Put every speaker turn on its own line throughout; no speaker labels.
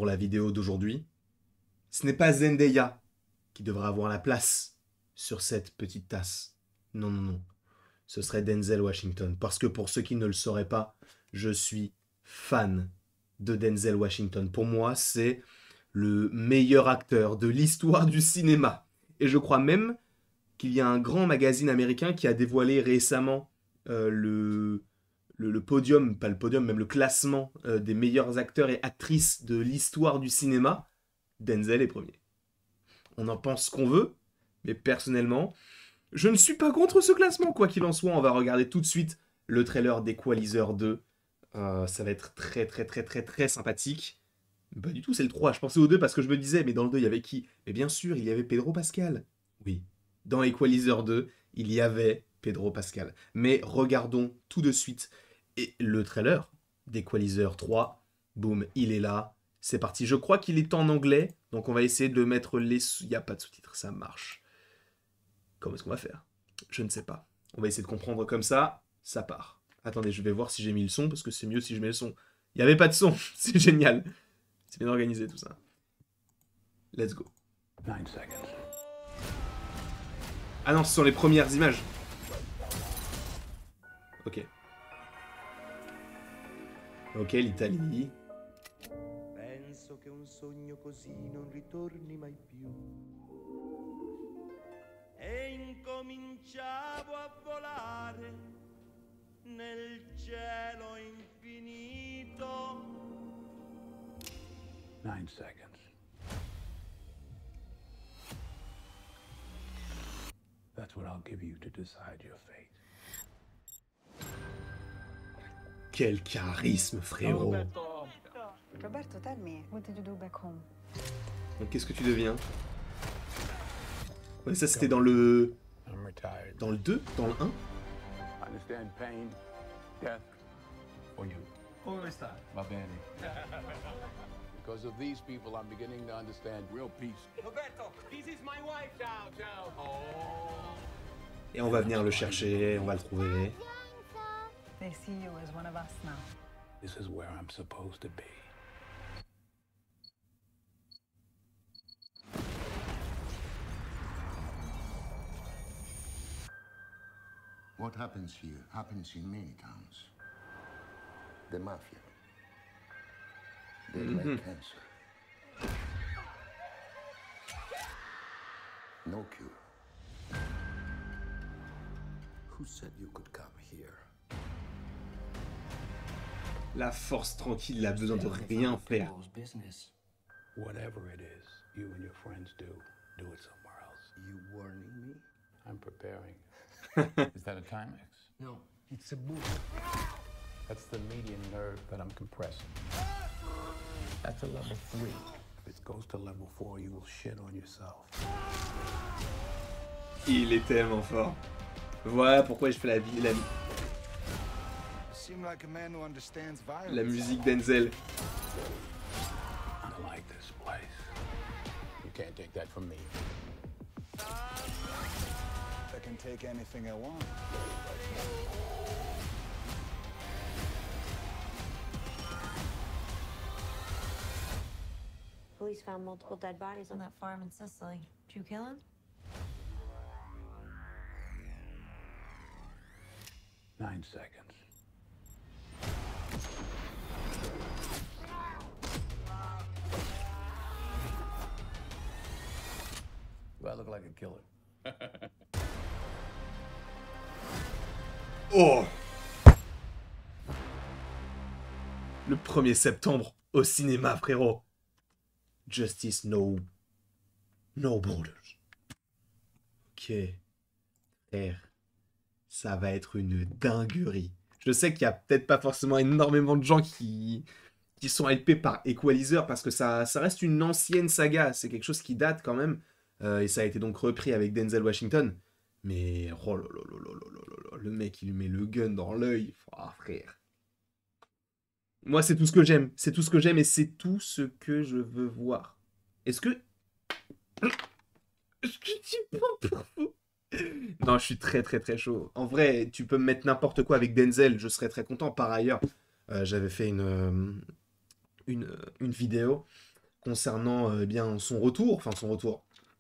pour la vidéo d'aujourd'hui. Ce n'est pas Zendaya qui devra avoir la place sur cette petite tasse. Non, non, non. Ce serait Denzel Washington. Parce que pour ceux qui ne le sauraient pas, je suis fan de Denzel Washington. Pour moi, c'est le meilleur acteur de l'histoire du cinéma. Et je crois même qu'il y a un grand magazine américain qui a dévoilé récemment le podium, pas le podium, même le classement des meilleurs acteurs et actrices de l'histoire du cinéma. Denzel est premier. On en pense ce qu'on veut, mais personnellement, je ne suis pas contre ce classement. Quoi qu'il en soit, on va regarder tout de suite le trailer d'Equalizer 2. Ça va être très très très très très sympathique. Pas du tout, c'est le 3. Je pensais au 2 parce que je me disais, mais dans le 2, il y avait qui? Mais bien sûr, il y avait Pedro Pascal. Oui. Dans Equalizer 2, il y avait Pedro Pascal. Mais regardons tout de suite et le trailer d'Equalizer 3. Boum, il est là. C'est parti. Je crois qu'il est en anglais, donc on va essayer de mettre les... Il n'y a pas de sous-titres, ça marche. Comment est-ce qu'on va faire? Je ne sais pas. On va essayer de comprendre comme ça. Ça part. Attendez, je vais voir si j'ai mis le son, parce que c'est mieux si je mets le son. Il n'y avait pas de son. C'est génial. C'est bien organisé tout ça. Let's go.
9 seconds.
Ah non, ce sont les premières images. Ok. Ok, l'Italie.
Penso che un sogno così non ritorni mai più. E incominciavo a volare nel cielo infinito.
9 seconds. That's what I'll give you to decide your fate.
Quel charisme, frérot.
Roberto, tell me, what did you do back home?
Donc qu'est-ce que tu deviens? Ouais, ça c'était dans le...
I'm retired.
Dans le 2? Dans le 1?
I understand pain, death, for you. Va bene. Because of these people, I'm beginning to understand real peace.
Roberto, this is my wife. Ciao, ciao. Oh.
Et on va venir le chercher, on va le trouver.
They see you as one of us now.
This is where I'm supposed to be.
What happens here happens in many towns. The mafia. They're like cancer. No cure. Who said you could come here?
La force tranquille, il a besoin de rien faire.
Whatever it is you and your friends do it somewhere else.
You warning me?
I'm preparing. Is that a Timex?
No, it's a boot.
That's the median nerve that I'm compressing. That's a level 3. If it goes to level 4, you will shit on yourself.
Il est tellement fort. Voilà pourquoi je fais la musique Denzel.
I like this place. You can't take that from me.
I can take anything I want.
Police found multiple dead bodies on that farm in Sicily. Did you kill him?
9 seconds. Do I look like a killer?
Oh! Le 1er septembre au cinéma, frérot. Justice No Borders. Ok. Frère. Ça va être une dinguerie. Je sais qu'il y a peut-être pas forcément énormément de gens qui sont hypés par Equalizer parce que ça reste une ancienne saga. C'est quelque chose qui date quand même. Et ça a été donc repris avec Denzel Washington. Mais oh là là là là là là là, le mec il lui met le gun dans l'œil. Ah frère. Moi c'est tout ce que j'aime. C'est tout ce que j'aime et c'est tout ce que je veux voir. Est-ce que tu prends pour fou? Non, je suis très très très chaud. En vrai, tu peux me mettre n'importe quoi avec Denzel, je serais très content. Par ailleurs, j'avais fait une vidéo concernant eh bien, son retour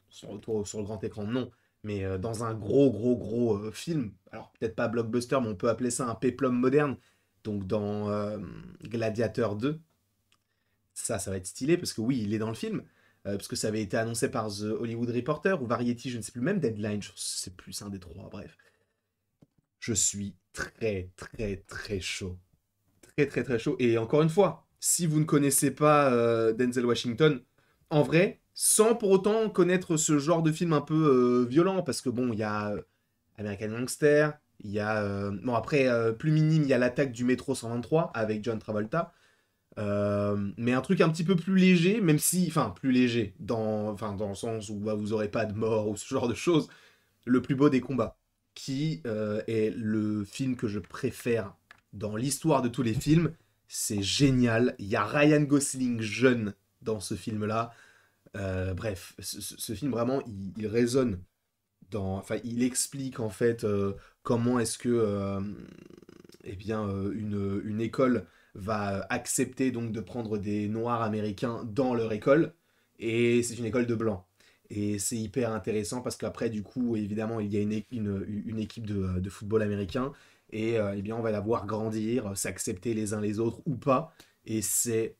sur le grand écran, non, mais dans un gros film, alors peut-être pas blockbuster, mais on peut appeler ça un péplum moderne, donc dans Gladiator 2, ça va être stylé, parce que oui, il est dans le film, parce que ça avait été annoncé par The Hollywood Reporter, ou Variety, je ne sais plus, même Deadline, je sais plus, c'est un des trois, bref. Je suis très chaud. Très chaud. Et encore une fois, si vous ne connaissez pas Denzel Washington, en vrai, sans pour autant connaître ce genre de film un peu violent, parce que bon, il y a American Gangster, il y a... bon, après, plus minime, il y a l'attaque du métro 123 avec John Travolta. Mais un truc un petit peu plus léger, même si... Enfin, plus léger, dans le sens où bah, vous aurez pas de mort ou ce genre de choses. Le plus beau des combats, qui est le film que je préfère dans l'histoire de tous les films. C'est génial. Il y a Ryan Gosling jeune dans ce film-là. Bref, ce film, vraiment, il résonne dans... Enfin, il explique, en fait, comment est-ce que eh bien, une école va accepter donc de prendre des Noirs américains dans leur école. Et c'est une école de Blancs. Et c'est hyper intéressant parce qu'après, du coup, évidemment, il y a une équipe de football américain. Et eh bien, on va la voir grandir, s'accepter les uns les autres ou pas. Et c'est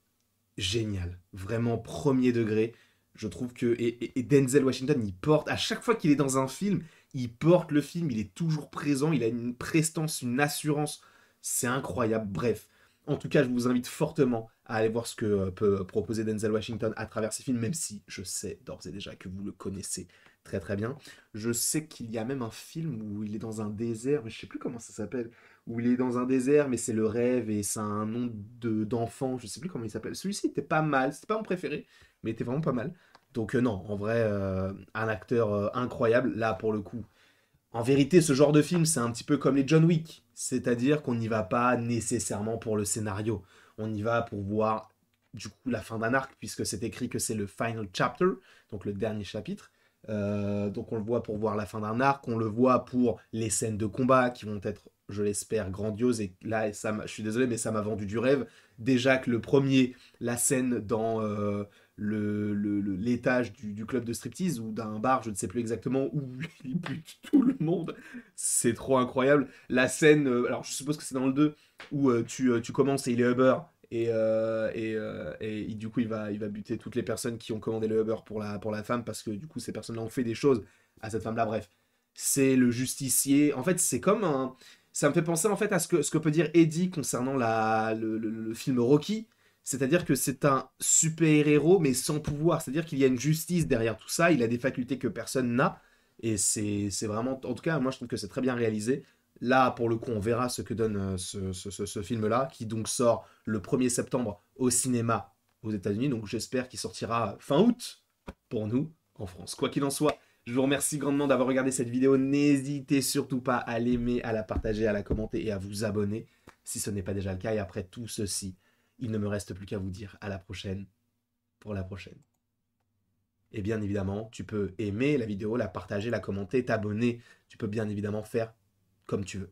génial. Vraiment premier degré. Je trouve que... Et Denzel Washington, il porte... À chaque fois qu'il est dans un film, il porte le film. Il est toujours présent. Il a une prestance, une assurance. C'est incroyable. Bref. En tout cas, je vous invite fortement à aller voir ce que peut proposer Denzel Washington à travers ses films, même si je sais d'ores et déjà que vous le connaissez très bien. Je sais qu'il y a même un film où il est dans un désert, mais je sais plus comment ça s'appelle, où il est dans un désert, mais c'est le rêve et c'est un nom d'enfant, je sais plus comment il s'appelle. Celui-ci était pas mal, c'était pas mon préféré, mais il était vraiment pas mal. Donc non, en vrai, un acteur incroyable, là pour le coup. En vérité, ce genre de film, c'est un petit peu comme les John Wick. C'est-à-dire qu'on n'y va pas nécessairement pour le scénario. On y va pour voir, du coup, la fin d'un arc, puisque c'est écrit que c'est le final chapter, donc le dernier chapitre. Donc on le voit pour voir la fin d'un arc, on le voit pour les scènes de combat qui vont être, je l'espère, grandioses. Et là, je suis désolé, mais ça m'a vendu du rêve. Déjà que le premier, la scène dans l'étage du club de striptease ou d'un bar, je ne sais plus exactement, où il bute tout le monde. C'est trop incroyable. La scène, alors je suppose que c'est dans le 2, où tu commences et il est Uber. Et du coup, il va buter toutes les personnes qui ont commandé le Uber pour la femme, parce que du coup, ces personnes-là ont fait des choses à cette femme-là. Bref, c'est le justicier. En fait, c'est comme un... Ça me fait penser en fait à ce que peut dire Eddie concernant le film Rocky. C'est-à-dire que c'est un super-héros, mais sans pouvoir. C'est-à-dire qu'il y a une justice derrière tout ça, il a des facultés que personne n'a. Et c'est vraiment... En tout cas, moi, je trouve que c'est très bien réalisé. Là, pour le coup, on verra ce que donne ce film-là, qui donc sort le 1er septembre au cinéma aux États-Unis. Donc j'espère qu'il sortira fin août pour nous en France. Quoi qu'il en soit, je vous remercie grandement d'avoir regardé cette vidéo. N'hésitez surtout pas à l'aimer, à la partager, à la commenter et à vous abonner si ce n'est pas déjà le cas. Et après tout ceci, il ne me reste plus qu'à vous dire à la prochaine pour la prochaine. Et bien évidemment, tu peux aimer la vidéo, la partager, la commenter, t'abonner. Tu peux bien évidemment faire comme tu veux.